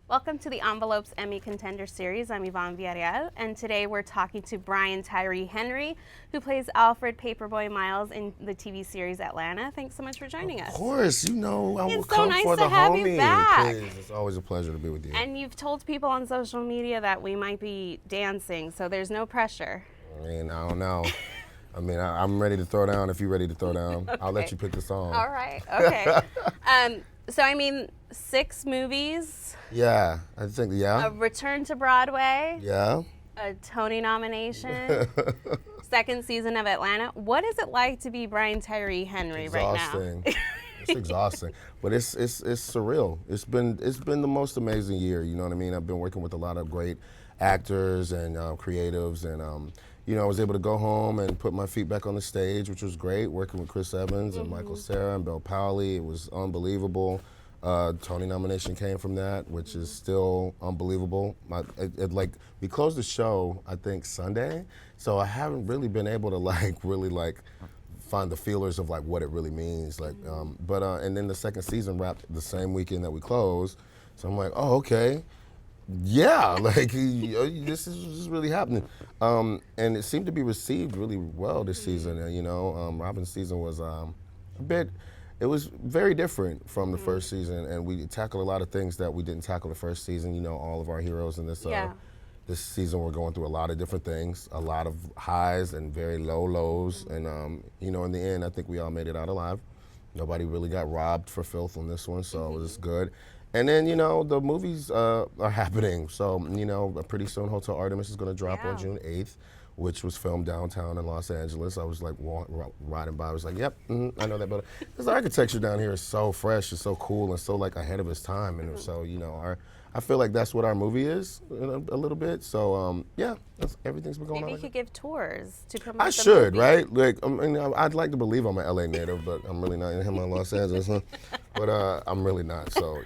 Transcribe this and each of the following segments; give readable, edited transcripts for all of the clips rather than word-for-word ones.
Welcome to the Envelopes Emmy Contender Series. I'm Yvonne Villarreal, and today we're talking to Brian Tyree Henry, who plays Alfred Paperboy Miles in the TV series Atlanta. Thanks so much for joining us. Of course, I will It's so come nice for to the have you homie. back. Please, it's always a pleasure to be with you. And you've told people on social media that we might be dancing, so there's no pressure. I don't know. I'm ready to throw down if you're ready to throw down. Okay. I'll let you pick the song. All right, okay. So 6 movies. Yeah, I think, A return to Broadway. Yeah. A Tony nomination. Second season of Atlanta. What is it like to be Brian Tyree Henry right now? It's exhausting, but it's surreal. It's been the most amazing year. You know what I mean? I've been working with a lot of great actors and creatives, and I was able to go home and put my feet back on the stage, which was great. Working with Chris Evans and Michael Cera and Robert Powell, it was unbelievable. Tony nomination came from that, which is still unbelievable. We closed the show, I think, Sunday, so I haven't really been able to really find the feelers of what it really means. And then the second season wrapped the same weekend that we closed, so I'm like, oh, okay. Yeah, this is really happening, and it seemed to be received really well this season. And Robin's season was it was very different from the first season, and we tackled a lot of things that we didn't tackle the first season. All of our heroes in this season were going through a lot of different things, a lot of highs and very low lows, and in the end, I think we all made it out alive. Nobody really got robbed for filth on this one, so it was good. And then, the movies are happening. So, pretty soon Hotel Artemis is going to drop on June 8th, which was filmed downtown in Los Angeles. I was riding by, I was like, yep, I know that building. Because the architecture down here is so fresh, it's so cool, and so ahead of its time. And so, I feel like that's what our movie is a little bit. So, everything's been going on. Maybe you could give tours to promote I should, right? I'd like to believe I'm an LA native, but I'm really not. I'm in Los Angeles, huh? But I'm really not, so,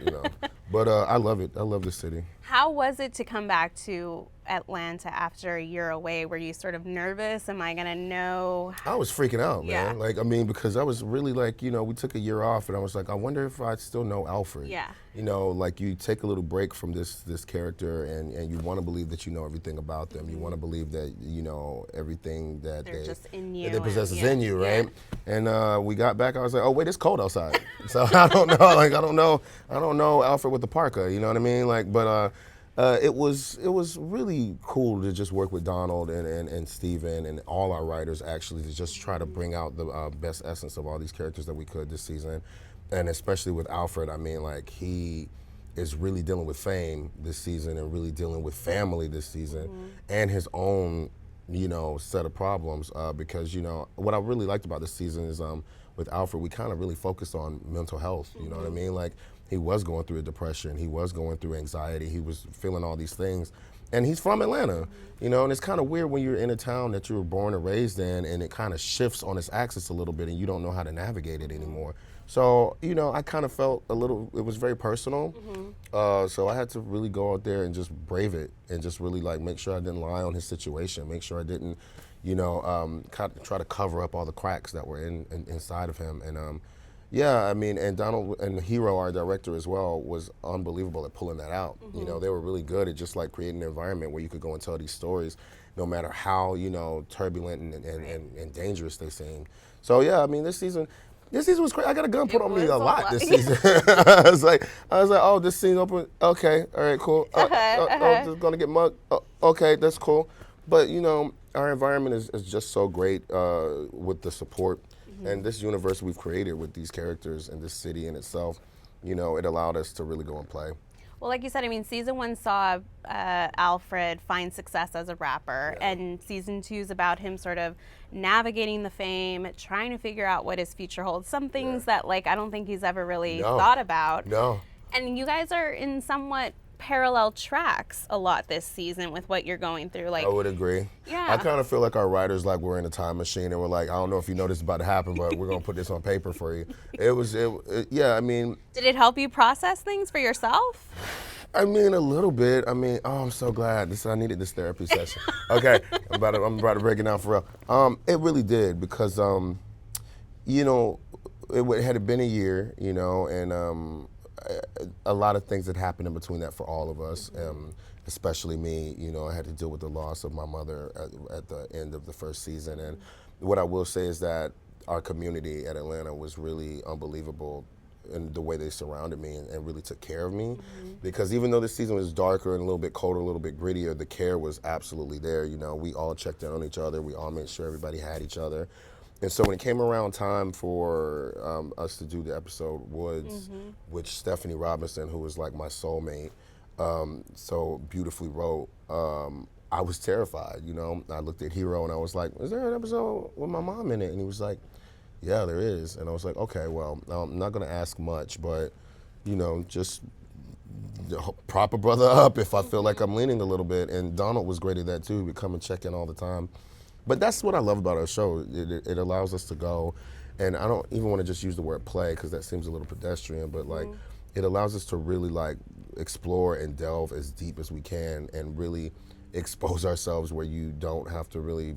But I love it. I love the city. How was it to come back to Atlanta after a year away? Were you sort of nervous? Am I going to know? I was freaking out, man. Yeah. Because I was really we took a year off, and I was like, I wonder if I still know Alfred. Yeah. You take a little break from this character, and you want to believe that you know everything about them. You want to believe that you know everything that they possess is in you, right? Yeah. And we got back. I was like, oh wait, it's cold outside. So I don't know. I don't know Alfred with the parka. You know what I mean? It was really cool to just work with Donald and Steven and all our writers actually to just try to bring out the best essence of all these characters that we could this season. And especially with Alfred, he is really dealing with fame this season and really dealing with family this season and his own, set of problems. Because, what I really liked about this season is with Alfred, we kind of really focused on mental health, you know what I mean? He was going through a depression, he was going through anxiety, he was feeling all these things. And he's from Atlanta, and it's kind of weird when you're in a town that you were born and raised in, and it kind of shifts on its axis a little bit and you don't know how to navigate it anymore. So, I kind of felt it was very personal. So I had to really go out there and just brave it and just really make sure I didn't lie on his situation, make sure I didn't, try to cover up all the cracks that were inside of him. And and Donald and Hero, our director as well, was unbelievable at pulling that out. They were really good at just creating an environment where you could go and tell these stories, no matter how turbulent and dangerous they seem. So this season was great. I got a gun put on me a lot this season. I was like, oh, this scene open. Okay, all right, cool. This is gonna get mugged. Okay, that's cool. But our environment is just so great with the support. And this universe we've created with these characters and this city in itself, it allowed us to really go and play. Well, like you said, season 1 saw Alfred find success as a rapper, and season 2 is about him sort of navigating the fame, trying to figure out what his future holds. Some things that I don't think he's ever really thought about. No. And you guys are in somewhat parallel tracks a lot this season with what you're going through. I would agree. Yeah. I kind of feel like our writers we're in a time machine and we're I don't know if you know this is about to happen, but we're gonna put this on paper for you. Did it help you process things for yourself? A little bit. I'm so glad. I needed this therapy session. Okay, I'm about to break it down for real. It really did because it had been a year, and a lot of things that happened in between that for all of us, especially me. You know, I had to deal with the loss of my mother at the end of the first season. And what I will say is that our community at Atlanta was really unbelievable in the way they surrounded me and really took care of me. Because even though this season was darker and a little bit colder, a little bit grittier, the care was absolutely there. You know, we all checked in on each other. We all made sure everybody had each other. And so when it came around time for us to do the episode Woods, which Stephanie Robinson, who was like my soulmate, so beautifully wrote, I was terrified, you know. I looked at Hero and I was like, is there an episode with my mom in it? And he was like, yeah, there is. And I was like, okay, well, I'm not gonna ask much, but, you know, just prop a brother up if I feel like I'm leaning a little bit. And Donald was great at that too. He would come and check in all the time. But that's what I love about our show. It allows us to go, and I don't even want to just use the word play because that seems a little pedestrian, but like it allows us to really like explore and delve as deep as we can and really expose ourselves where you don't have to really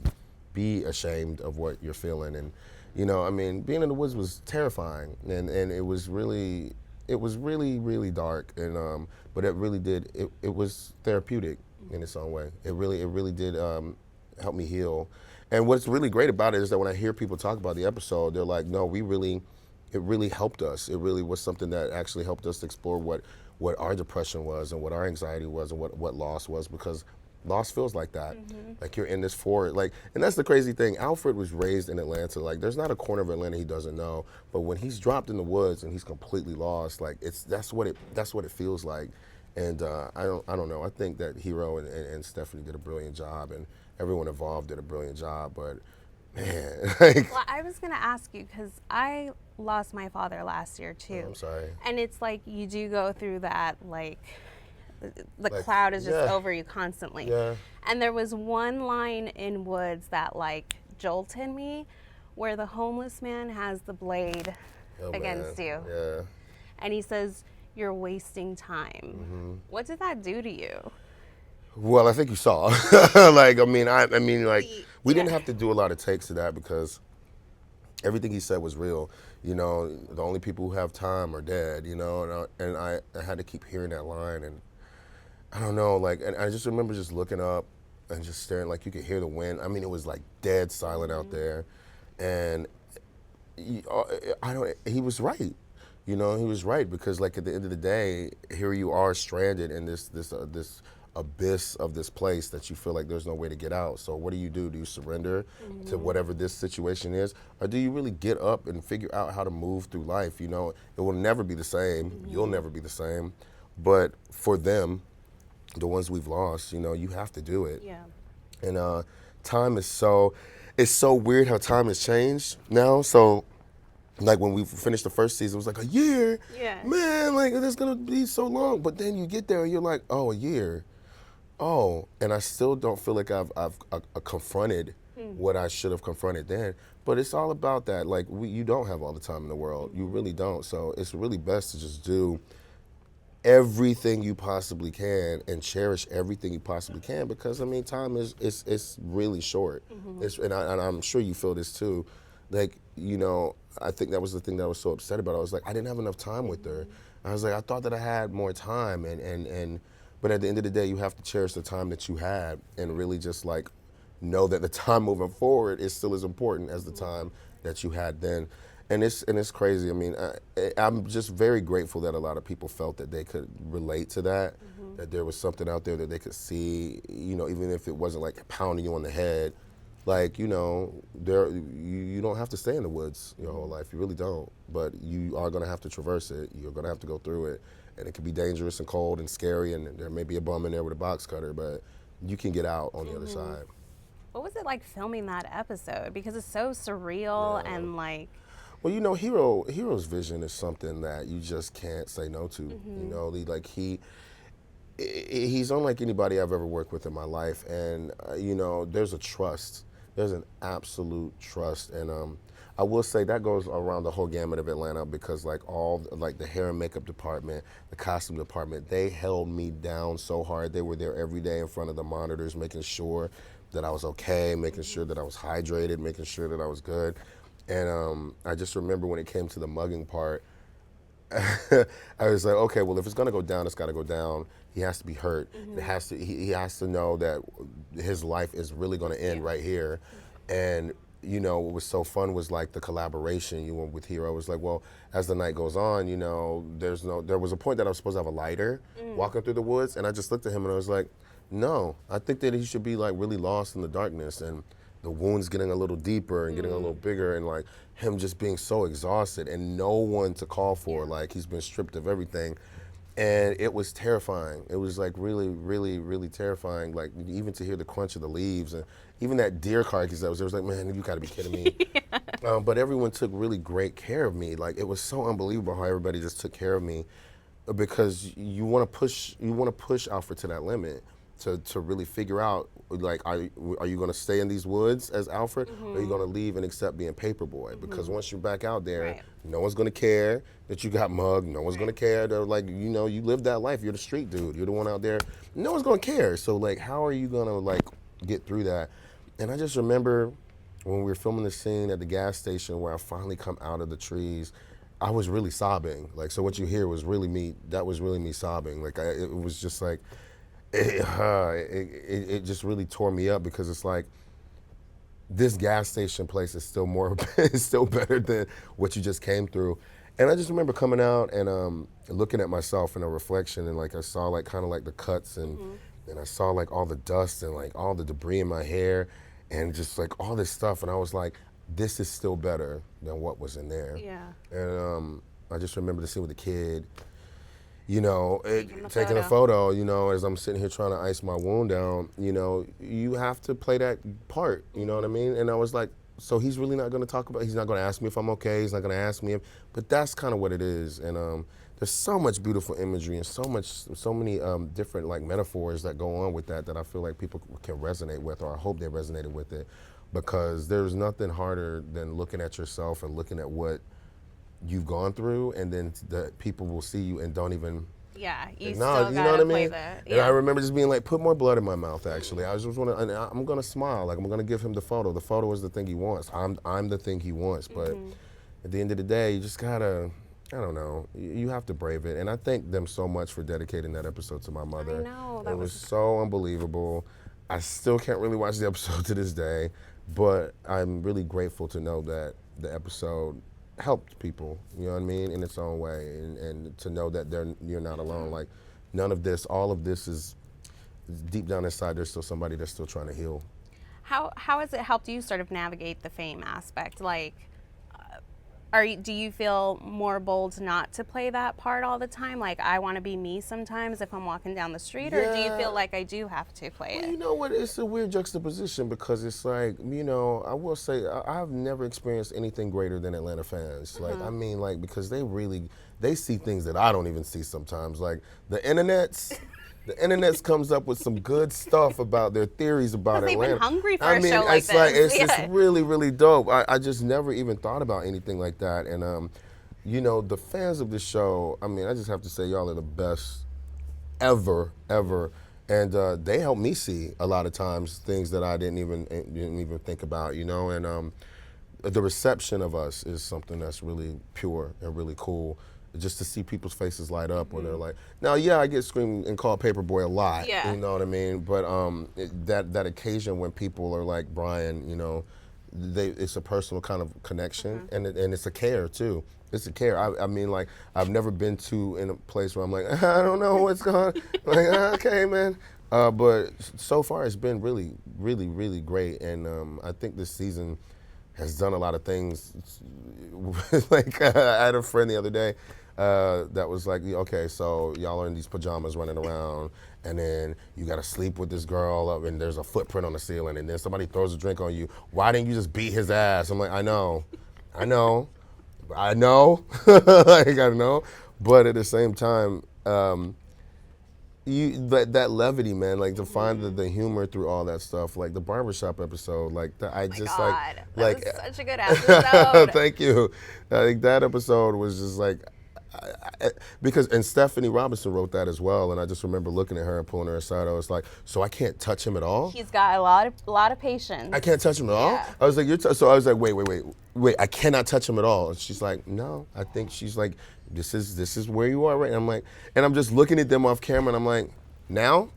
be ashamed of what you're feeling. And, you know, I mean, being in the woods was terrifying, and it was really dark, and but it really did, it was therapeutic in its own way. It really did help me heal. And what's really great about it is that when I hear people talk about the episode, they're like, no, it really helped us. It really was something that actually helped us to explore what our depression was and what our anxiety was and what loss was, because loss feels like that. Like you're in this forest, like, and that's the crazy thing. Alfred was raised in Atlanta. Like there's not a corner of Atlanta he doesn't know, but when he's dropped in the woods and he's completely lost, like that's what it feels like. And I don't know. I think that Hero and Stephanie did a brilliant job, and everyone involved did a brilliant job. But man, like, well, I was gonna ask you because I lost my father last year too. I'm sorry. And it's like you do go through that, like the cloud is just over you constantly. Yeah. And there was one line in Woods that like jolted me, where the homeless man has the blade against you. Yeah. And he says, "You're wasting time." What did that do to you? Well, I think you saw. Like, I mean, like, we didn't have to do a lot of takes of that because everything he said was real. You know, the only people who have time are dead, you know, and I had to keep hearing that line, and I don't know, like, and I just remember just looking up and just staring, like you could hear the wind. I mean, it was like dead silent out there, and he was right. You know, he was right, because like at the end of the day, here you are stranded in this abyss of this place that you feel like there's no way to get out. So what do? Do you surrender to whatever this situation is? Or do you really get up and figure out how to move through life? You know, it will never be the same. You'll never be the same. But for them, the ones we've lost, you know, you have to do it. Yeah. And time is it's so weird how time has changed now. So like when we finished the first season, it was like a year. Yeah. Man, like that's gonna be so long. But then you get there and you're like, oh, a year. Oh, and I still don't feel like I've confronted what I should have confronted then. But it's all about that. Like you don't have all the time in the world. You really don't. So it's really best to just do everything you possibly can and cherish everything you possibly can, because I mean, time is really short. And I'm sure you feel this too. Like, you know, I think that was the thing that I was so upset about. I was like, I didn't have enough time with her. I was like, I thought that I had more time, but at the end of the day, you have to cherish the time that you had and really just like know that the time moving forward is still as important as the time that you had then. And it's crazy. I mean, I'm just very grateful that a lot of people felt that they could relate to that, that there was something out there that they could see, you know, even if it wasn't like pounding you on the head. Like, you know, you don't have to stay in the woods your whole life. You really don't. But you are going to have to traverse it. You're going to have to go through it. And it can be dangerous and cold and scary, and there may be a bum in there with a box cutter, but you can get out on the other side. What was it like filming that episode? Because it's so surreal and like... Well, you know, Hero's vision is something that you just can't say no to. You know, he's unlike anybody I've ever worked with in my life, and you know, there's a trust. There's an absolute trust, and I will say that goes around the whole gamut of Atlanta, because like the hair and makeup department, the costume department, they held me down so hard. They were there every day in front of the monitors, making sure that I was okay, making sure that I was hydrated, making sure that I was good. And I just remember when it came to the mugging part, I was like, okay, well, if it's gonna go down, it's gotta go down. He has to be hurt. It has to. He has to know that his life is really gonna end right here. And you know, what was so fun was like the collaboration you went with Hero. It was like, well, as the night goes on, you know, there was a point that I was supposed to have a lighter walking through the woods, and I just looked at him and I was like, no, I think that he should be like really lost in the darkness, and the wounds getting a little deeper and getting a little bigger, and like him just being so exhausted and no one to call for, like he's been stripped of everything. And it was terrifying. It was like really, really, really terrifying. Like even to hear the crunch of the leaves, and even that deer carcass that was there, was like, man, you gotta be kidding me. But everyone took really great care of me. Like it was so unbelievable how everybody just took care of me, because you want to push Alfred to that limit to really figure out, like, are you going to stay in these woods as Alfred, or are you going to leave and accept being Paperboy? Because once you're back out there, no one's going to care that you got mugged. No one's going to care that, like, you know, you lived that life. You're the street dude. You're the one out there. No one's going to care. So, like, how are you going to, like, get through that? And I just remember when we were filming the scene at the gas station where I finally come out of the trees, I was really sobbing. Like, so what you hear was really me. That was really me sobbing. Like, it was just like, it just really tore me up, because it's like, this gas station place is still is still better than what you just came through. And I just remember coming out and looking at myself in a reflection, and like I saw like kind of like the cuts, and I saw like all the dust and like all the debris in my hair and just like all this stuff, and I was like, this is still better than what was in there. Yeah. And I just remember the scene with the kid, you know, taking a photo, you know, as I'm sitting here trying to ice my wound down. You know, you have to play that part, you know what I mean? And I was like, so he's really not going to talk about, he's not going to ask me if I'm okay, he's not going to ask me but that's kind of what it is. And there's so much beautiful imagery and so many different like metaphors that go on with that I feel like people can resonate with, or I hope they resonated with it, because there's nothing harder than looking at yourself and looking at what you've gone through, and then the people will see you and don't even acknowledge, you know what I mean? And I remember just being like, put more blood in my mouth, actually. I just want to, I'm going to smile, like I'm going to give him the photo. The photo is the thing he wants. I'm the thing he wants, but at the end of the day, you just gotta, I don't know, you have to brave it. And I thank them so much for dedicating that episode to my mother. I know. It was so unbelievable. I still can't really watch the episode to this day, but I'm really grateful to know that the episode helped people, you know what I mean, in its own way, and to know that you're not alone. Like, none of this, all of this is deep down inside, there's still somebody that's still trying to heal. How has it helped you sort of navigate the fame aspect? Like, do you feel more bold not to play that part all the time? Like, I want to be me sometimes if I'm walking down the street, or do you feel like I do have to play it? You know what? It's a weird juxtaposition, because it's like, you know, I will say I've never experienced anything greater than Atlanta fans. Like, I mean, like, because they see things that I don't even see sometimes. Like, the internets comes up with some good stuff about their theories about Atlanta. They've been hungry for a show like it's this. Like, it's just really, really dope. I just never even thought about anything like that. And, you know, the fans of the show, I mean, I just have to say, y'all are the best ever. And they help me see a lot of times things that I didn't even think about, you know. And the reception of us is something that's really pure and really cool. Just to see people's faces light up when they're like, now, I get screamed and called Paperboy a lot, you know what I mean? But that occasion when people are like, Brian, you know, it's a personal kind of connection, and it's a care too. It's a care. I mean, like, I've never been in a place where I'm like, I don't know what's going on. Like, okay, man. But so far it's been really, really, really great. And I think this season has done a lot of things. Like, I had a friend the other day that was like, okay, so y'all are in these pajamas running around, and then you gotta sleep with this girl up, and there's a footprint on the ceiling, and then somebody throws a drink on you. Why didn't you just beat his ass? I'm like, I know. Like, I know. But at the same time, that levity, man, like, to find the humor through all that stuff, like the barbershop episode, like that was such a good episode. Thank you. I think that episode was just like, because and Stephanie Robinson wrote that as well, and I just remember looking at her and pulling her aside. I was like, so I can't touch him at all? He's got a lot of patience. I can't touch him at all? I was like, so I was like, wait, I cannot touch him at all. And she's like, no, I think she's like, this is where you are, right? And I'm like, and I'm just looking at them off camera, and I'm like, now?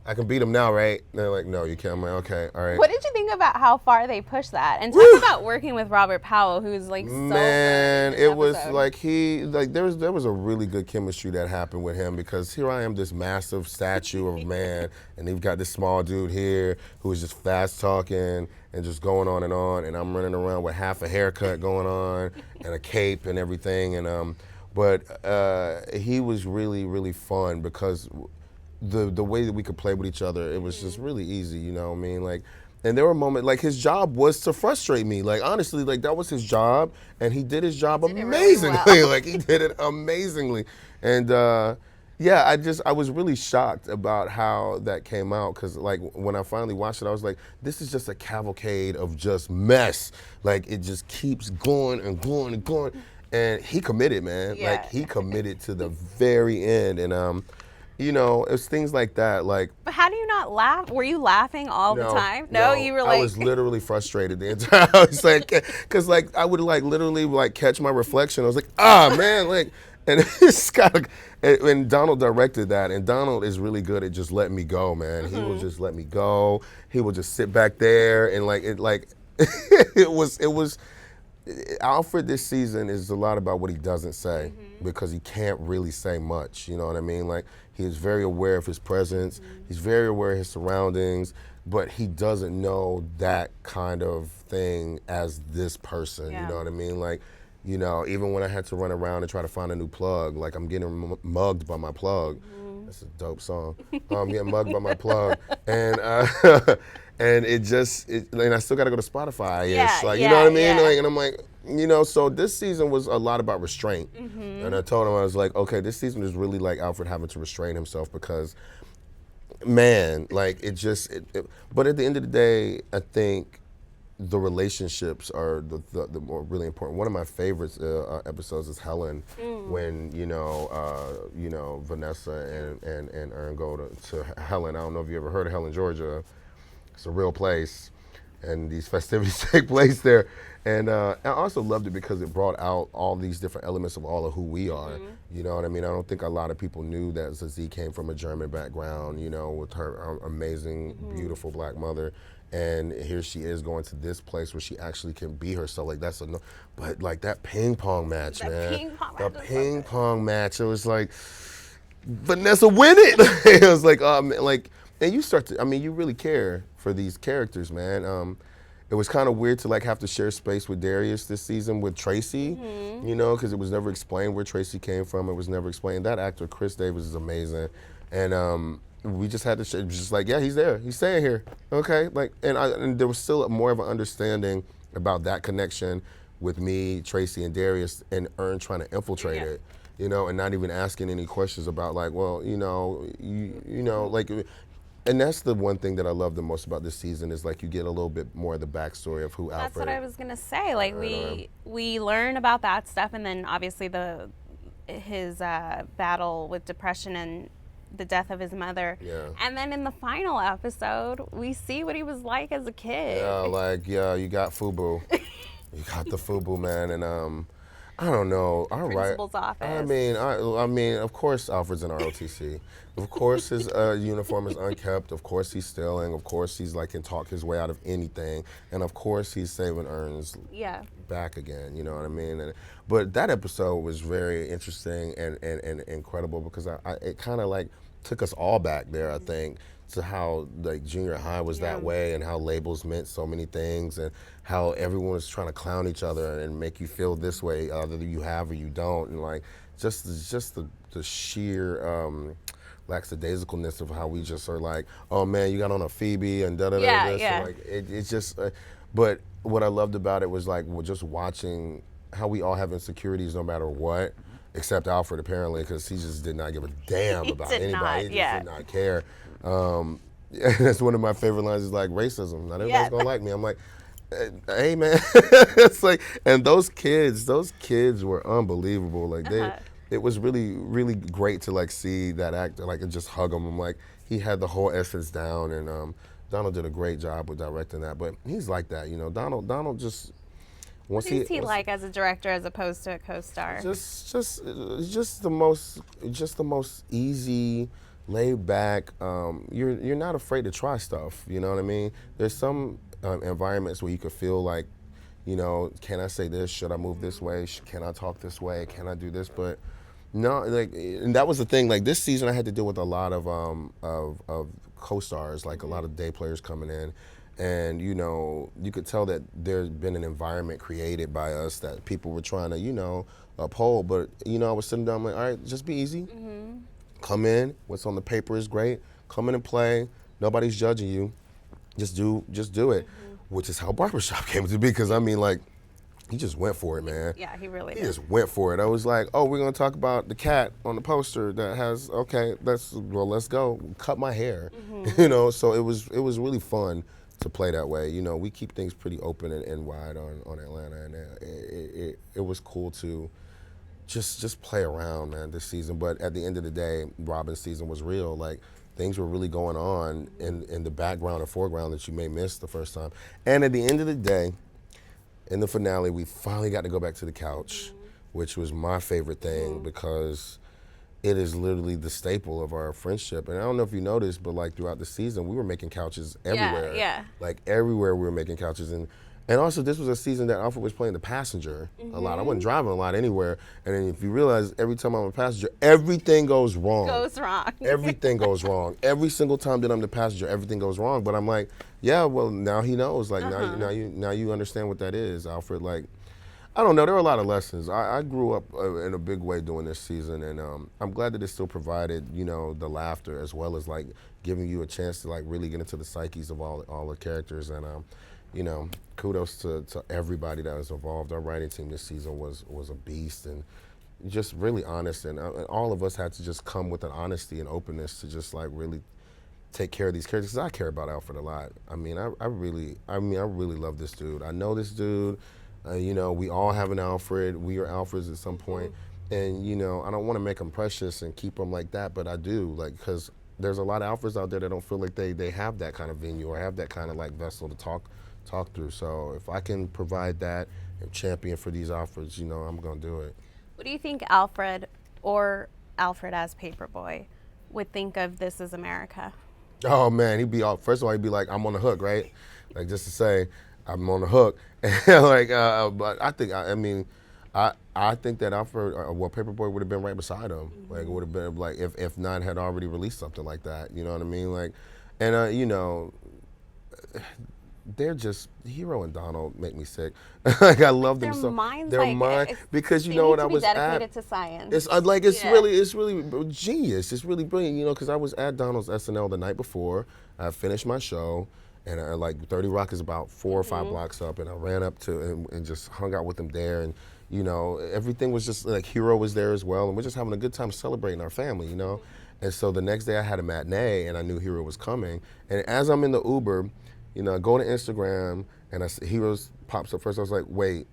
I can beat him now, right? And they're like, no, you can't. I'm like, okay, all right. What did you think about how far they pushed that? And talk about working with Robert Powell, who's like so Man, good it was like there was a really good chemistry that happened with him, because here I am, this massive statue of a man, and you've got this small dude here who is just fast talking and just going on, and I'm running around with half a haircut going on and a cape and everything, and but he was really, really fun because the way that we could play with each other, it was just really easy, you know what I mean? Like, and there were moments, like his job was to frustrate me. Like, honestly, like that was his job, and he did his job amazingly. Really well. Like, he did it amazingly. And yeah, I was really shocked about how that came out, because like when I finally watched it, I was like, this is just a cavalcade of just mess. Like, it just keeps going and going and going. And he committed, man. Yeah. Like, he committed to the very end. And you know, it was things like that. Like, but how do you not laugh? Were you laughing all the time? No, you were like. I was literally frustrated the entire. I was like, because like I would like literally like catch my reflection. I was like, man, like, and it's kind of. And Donald directed that, and Donald is really good at just letting me go, man. Mm-hmm. He will just let me go. He will just sit back there and like it was. Alfred this season is a lot about what he doesn't say, because he can't really say much, you know what I mean? Like, he is very aware of his presence, he's very aware of his surroundings, but he doesn't know that kind of thing as this person, you know what I mean? Like, you know, even when I had to run around and try to find a new plug, like I'm getting mugged by my plug. That's a dope song. I'm getting mugged by my plug. And and and I still got to go to Spotify. You know what I mean? Like, and I'm like, you know, so this season was a lot about restraint. And I told him, I was like, okay, this season is really like Alfred having to restrain himself, because, man, like but at the end of the day, I think the relationships are the more really important. One of my favorite episodes is Helen, when you know Vanessa and Ern go to Helen. I don't know if you ever heard of Helen, Georgia. It's a real place, and these festivities take place there. And I also loved it because it brought out all these different elements of all of who we are. You know what I mean? I don't think a lot of people knew that Zazie came from a German background, you know, with her amazing, beautiful black mother. And here she is going to this place where she actually can be herself. Like, but like that ping pong match, man. The ping pong match. It was like, Vanessa win it. It was like, and you start to, I mean, you really care for these characters, man. It was kind of weird to like have to share space with Darius this season with Tracy, you know, because it was never explained where Tracy came from. It was never explained. That actor, Chris Davis, is amazing. And we just had to share, just like, yeah, he's there. He's staying here. Okay. Like, and there was still more of an understanding about that connection with me, Tracy, and Darius, and Ern trying to infiltrate it, you know, and not even asking any questions about like, well, you know, like, and that's the one thing that I love the most about this season is like you get a little bit more of the backstory of who Alfred. That's what I was gonna say. Like we learn about that stuff, and then obviously his battle with depression and the death of his mother. Yeah. And then in the final episode, we see what he was like as a kid. Yeah, like you got FUBU, you got the FUBU, man, and I don't know. All Principal's right. office. I mean, of course, Alfred's in ROTC. Of course, his uniform is unkept. Of course, he's stealing. Of course, he's like can talk his way out of anything. And of course, he's saving Ern's back again. You know what I mean? But that episode was very interesting and incredible because it kind of like took us all back there. I think to how like junior high was that way, and how labels meant so many things, and how everyone was trying to clown each other and make you feel this way, either you have or you don't, and like just the sheer lackadaisicalness of how we just are like, oh man, you got on a Phoebe and da da da this, and like it's just. But what I loved about it was like just watching how we all have insecurities no matter what, except Alfred apparently, because he just did not give a damn about anybody. He just did not care. That's one of my favorite lines is like racism. Not everybody's gonna like me. I'm like, hey man, it's like, and those kids were unbelievable. Like it was really, really great to like see that actor, like, and just hug him. I'm like, he had the whole essence down, and Donald did a great job with directing that. But he's like that, you know. Donald just what is he like as a director as opposed to a co-star? Just the most easy, laid back. You're not afraid to try stuff. You know what I mean? There's some environments where you could feel like, you know, can I say this? Should I move this way? Can I talk this way? Can I do this? But no, like, and that was the thing. Like this season, I had to deal with a lot of co-stars, like a lot of day players coming in, and you know, you could tell that there's been an environment created by us that people were trying to, you know, uphold. But you know, I was sitting down, I'm like, all right, just be easy. Come in. What's on the paper is great. Come in and play. Nobody's judging you. Just do it. Which is how Barbershop came to be, because I mean, like, he just went for it, man. Yeah, he really did. He just went for it. I was like, oh, we're gonna talk about the cat on the poster that has, okay, let's go. Cut my hair, you know. So it was really fun to play that way. You know, we keep things pretty open and wide on Atlanta, and it was cool to just play around, man, this season. But at the end of the day, Robin's season was real. Like, things were really going on in the background or foreground that you may miss the first time. And at the end of the day, in the finale, we finally got to go back to the couch, which was my favorite thing because it is literally the staple of our friendship. And I don't know if you noticed, but like throughout the season, we were making couches everywhere. Yeah. Like everywhere we were making couches. And also, this was a season that Alfred was playing the passenger a lot. I wasn't driving a lot anywhere. And then if you realize, every time I'm a passenger, everything goes wrong. Everything goes wrong. Every single time that I'm the passenger, everything goes wrong. But I'm like, yeah, well, now he knows. Like, now you understand what that is, Alfred. Like, I don't know. There were a lot of lessons. I grew up in a big way doing this season, and I'm glad that it still provided, you know, the laughter as well as like giving you a chance to like really get into the psyches of all the characters. And you know, kudos to everybody that was involved. Our writing team this season was a beast and just really honest. And all of us had to just come with an honesty and openness to just like really take care of these characters. 'Cause I care about Alfred a lot. I mean, I really love this dude. I know this dude. You know, we all have an Alfred. We are Alfreds at some point. And you know, I don't want to make them precious and keep them like that, but I do, like, because there's a lot of Alfreds out there that don't feel like they have that kind of venue or have that kind of like vessel to talk through. So if I can provide that and champion for these Alfreds, you know, I'm gonna do it. What do you think Alfred or Alfred as Paperboy would think of This Is America? Oh man, first of all, he'd be like, I'm on the hook, right? Like, just to say, I'm on the hook. Like, but I think that Alfred, Paperboy would have been right beside him. Like, it would have been like if Nine had already released something like that. You know what I mean? Like, and you know, they're just, Hero and Donald make me sick. Like, I love them so. Their mind, because you know what I was dedicated to science. It's like it's really genius. It's really brilliant. You know, because I was at Donald's SNL the night before. I finished my show. And like 30 Rock is about 4 or 5 blocks up, and I ran up to and just hung out with him there, and you know, everything was just like, Hero was there as well, and we're just having a good time celebrating our family, you know. And so the next day I had a matinee, and I knew Hero was coming, and as I'm in the Uber, you know, I go to Instagram, and Heroes pops up first. I was like, wait,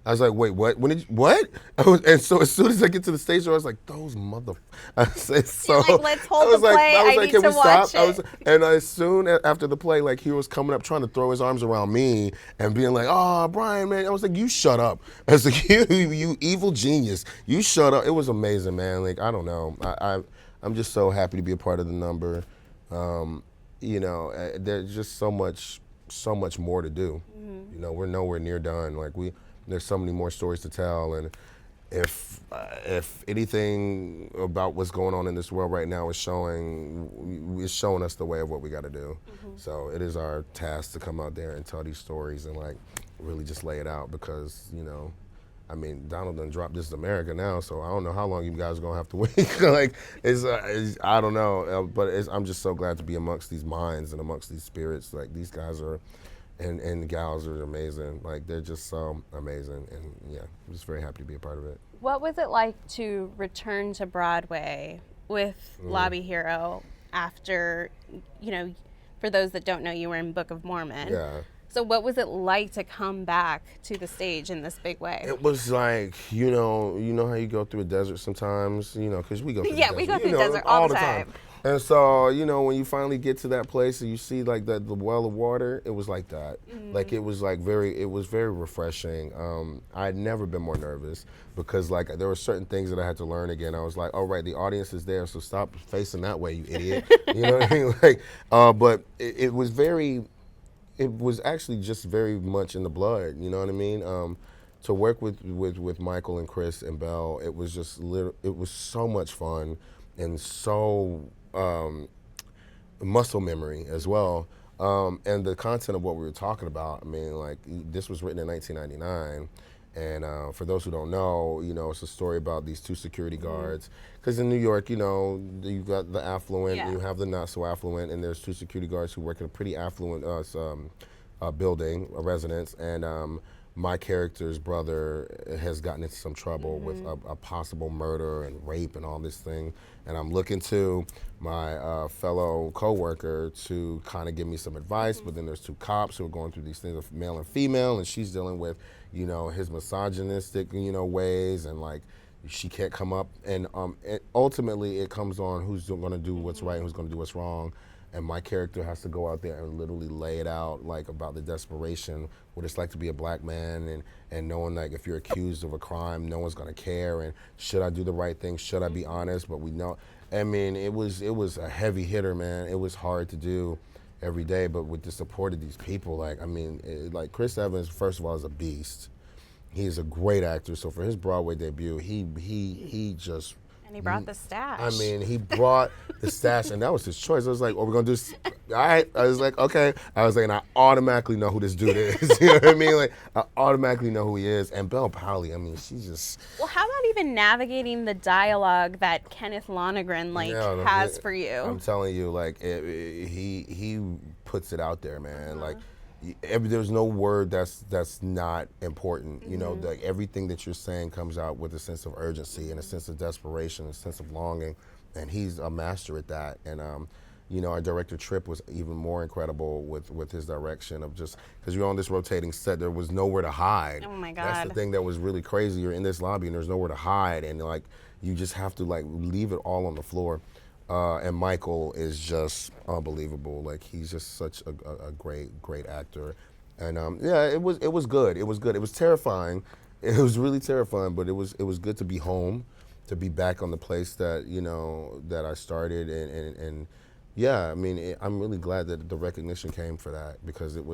what? When did you, what? And so as soon as I get to the stage, I was like, those motherfuckers. So like, let's hold the play. I need to watch it. And as soon after the play, like, he was coming up trying to throw his arms around me and being like, oh, Brian, man. I was like, you shut up. I was like, you evil genius. You shut up. It was amazing, man. Like, I don't know. I'm just so happy to be a part of the number. You know, there's just so much more to do. You know, we're nowhere near done. Like, there's so many more stories to tell, and if anything about what's going on in this world right now is showing us the way of what we got to do. So it is our task to come out there and tell these stories and like really just lay it out, because you know, I mean, Donald done dropped This Is America now, so I don't know how long you guys are gonna have to wait. Like, I don't know, but I'm just so glad to be amongst these minds and amongst these spirits. Like, these guys are. And gals are amazing. Like, they're just so amazing. And yeah, I'm just very happy to be a part of it. What was it like to return to Broadway with Lobby Hero after, you know, for those that don't know, you were in Book of Mormon. Yeah. So what was it like to come back to the stage in this big way? It was like, you know how you go through a desert sometimes, because we go through the desert. Yeah, we go through the desert all the time. And so, when you finally get to that place and you see like the well of water, it was like that. Like it was very refreshing. I'd never been more nervous because like there were certain things that I had to learn again. I was like, all right, the audience is there, so stop facing that way, you idiot. You know what I mean? Like, but it was actually just very much in the blood. You know what I mean? To work with Michael and Chris and Belle, it was just it was so much fun and so muscle memory as well. And the content of what we were talking about, I mean, like this was written in 1999. And for those who don't know, it's a story about these two security guards. Because in New York, you've got the affluent, and you have the not so affluent, and there's two security guards who work in a pretty affluent building, a residence. And my character's brother has gotten into some trouble with a possible murder and rape and all this thing. And I'm looking to my fellow coworker to kind of give me some advice, but then there's two cops who are going through these things of male and female, and she's dealing with, his misogynistic, ways, and like she can't come up. And ultimately it comes on who's going to do what's right and who's going to do what's wrong. And my character has to go out there and literally lay it out, like about the desperation, what it's like to be a black man, and knowing like if you're accused of a crime, no one's gonna care, and should I do the right thing? Should I be honest? But we know, I mean, it was a heavy hitter, man. It was hard to do every day, but with the support of these people, like, I mean, like Chris Evans, first of all, is a beast. He's a great actor. So for his Broadway debut, he just. And he brought the stash. I mean, he brought the stash, and that was his choice. I was like, "Oh, we're gonna do this." All right. I was like, "Okay." I was like, and I automatically know who this dude is. You know what I mean? Like, I automatically know who he is. And Belle Powell, I mean, she's just. Well, how about even navigating the dialogue that Kenneth Lonergan has for you? I'm telling you, like, he puts it out there, man. Like. There's no word that's not important. Like everything that you're saying comes out with a sense of urgency and a sense of desperation, a sense of longing, and he's a master at that. And our director Tripp was even more incredible with his direction of just because you're on this rotating set, there was nowhere to hide. Oh my God! That's the thing that was really crazy. You're in this lobby and there's nowhere to hide, and like you just have to like leave it all on the floor. And Michael is just unbelievable. Like he's just such a great actor. And it was good. It was good. It was terrifying. It was really terrifying, but it was good to be home, to be back on the place that that I started. And yeah, I mean, I'm really glad that the recognition came for that because it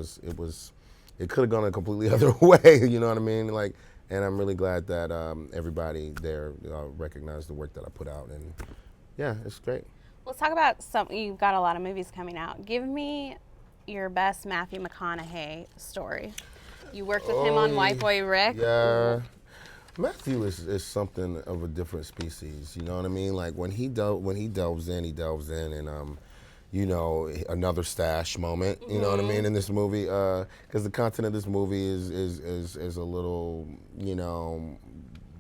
could have gone a completely other way. You know what I mean? Like, and I'm really glad that everybody there recognized the work that I put out. And yeah, it's great. Let's talk about you've got a lot of movies coming out. Give me your best Matthew McConaughey story. You worked with him on White Boy Rick. Yeah. Matthew is something of a different species, you know what I mean? Like when he delves in, and another stash moment, you know what I mean, in this movie, because the content of this movie is a little,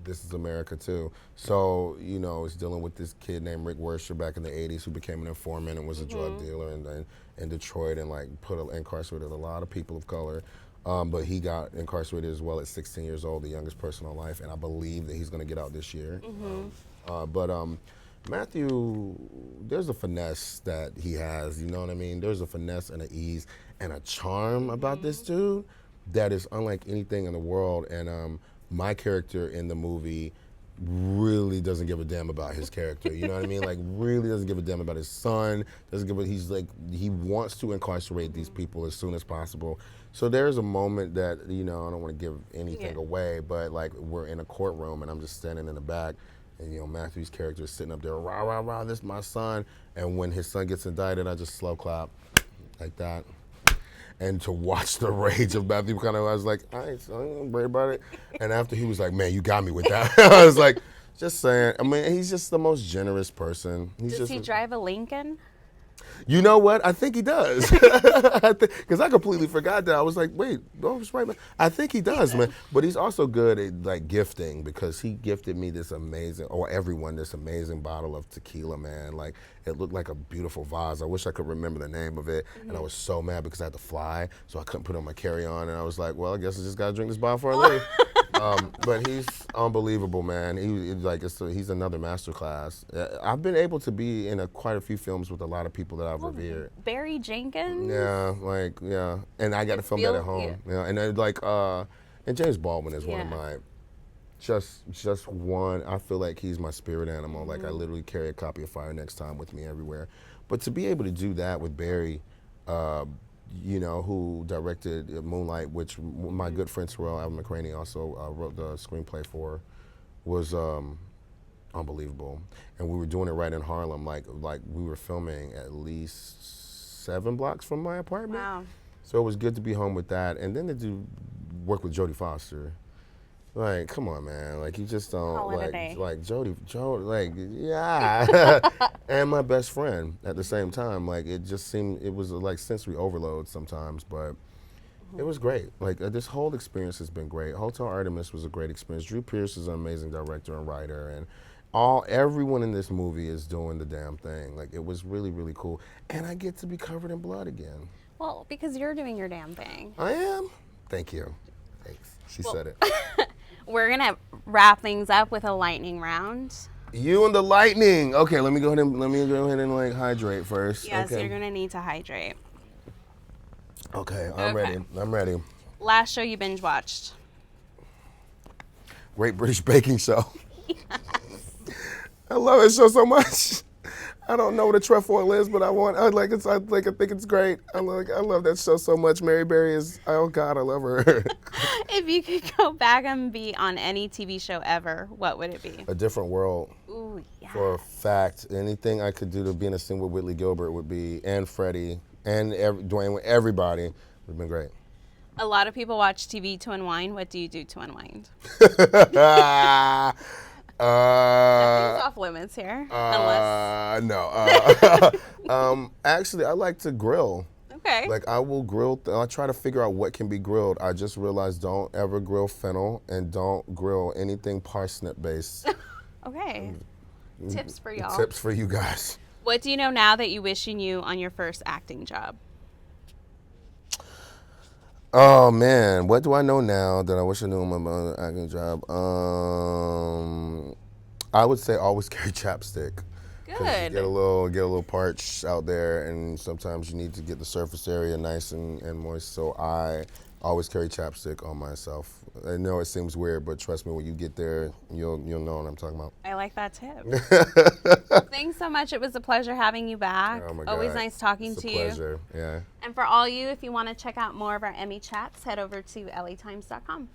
this is America too. So, it's dealing with this kid named Rick Wersher back in the 80s who became an informant and was a drug dealer in Detroit and like incarcerated a lot of people of color. But he got incarcerated as well at 16 years old, the youngest person on life, and I believe that he's gonna get out this year. But Matthew, there's a finesse that he has, you know what I mean? There's a finesse and an ease and a charm about this dude that is unlike anything in the world. And my character in the movie really doesn't give a damn about his character. You know what I mean? Like really doesn't give a damn about his son. He wants to incarcerate these people as soon as possible. So there's a moment that, I don't want to give anything away, but like we're in a courtroom and I'm just standing in the back and Matthew's character is sitting up there, rah, rah, rah, this is my son. And when his son gets indicted, I just slow clap like that. And to watch the rage of Matthew McConaughey, I was like, all right, son, don't worry about it. And after he was like, man, you got me with that. I was like, just saying. I mean, he's just the most generous person. Does he drive a Lincoln? You know what? I think he does. Because I completely forgot that. I was like, wait, no, it's right, man. I think he does, man. But he's also good at like gifting, because he gifted me this amazing, or everyone, this amazing bottle of tequila, man. Like, it looked like a beautiful vase. I wish I could remember the name of it. And I was so mad because I had to fly, so I couldn't put it on my carry-on. And I was like, well, I guess I just got to drink this bottle before I leave. But he's unbelievable, man. He's another masterclass. I've been able to be in quite a few films with a lot of people that I've revered. Barry Jenkins. Yeah, and I got to film that at home. Yeah, and then and James Baldwin is one of my, just one. I feel like he's my spirit animal. Like I literally carry a copy of Fire Next Time with me everywhere. But to be able to do that with Barry. Who directed Moonlight, which my good friend Terrell McConaughey also wrote the screenplay for, was unbelievable. And we were doing it right in Harlem, like we were filming at least 7 blocks from my apartment. Wow. So it was good to be home with that. And then to do work with Jodie Foster. Like, come on, man. Like, you just don't, Jodie, yeah. And my best friend at the same time. Like, it just seemed, it was like sensory overload sometimes, but it was great. Like, this whole experience has been great. Hotel Artemis was a great experience. Drew Pearce is an amazing director and writer, and everyone in this movie is doing the damn thing. Like, it was really, really cool. And I get to be covered in blood again. Well, because you're doing your damn thing. I am? Thank you. Thanks. She said it. We're going to wrap things up with a lightning round. You and the lightning. Okay, let me go ahead and like hydrate first. Yes, okay. You're going to need to hydrate. Okay, I'm ready. Last show you binge watched? Great British Baking Show. Yes. I love that show so much. I don't know what a trefoil is, but I think it's great. I love that show so much. Mary Berry is, oh God, I love her. If you could go back and be on any TV show ever, what would it be? A Different World. Ooh, yeah. For a fact, anything I could do to be in a scene with Whitley Gilbert would be, and Freddie, and Dwayne, everybody would have been great. A lot of people watch TV to unwind. What do you do to unwind? Nothing's off limits here, unless... No. Actually, I like to grill. Okay. Like, I will grill, I try to figure out what can be grilled. I just realized don't ever grill fennel, and don't grill anything parsnip-based. Okay. Tips for y'all. Tips for you guys. What do you know now that you wish you knew on your first acting job? Oh, man. What do I know now that I wish I knew on my acting job? I would say always carry chapstick. Good. You get a little parched out there, and sometimes you need to get the surface area nice and moist. So I always carry chapstick on myself. I know it seems weird, but trust me, when you get there, you'll know what I'm talking about. I like that tip. Thanks so much. It was a pleasure having you back. Oh my God. Always nice talking to you. It's a pleasure, yeah. And for all you, if you want to check out more of our Emmy chats, head over to latimes.com.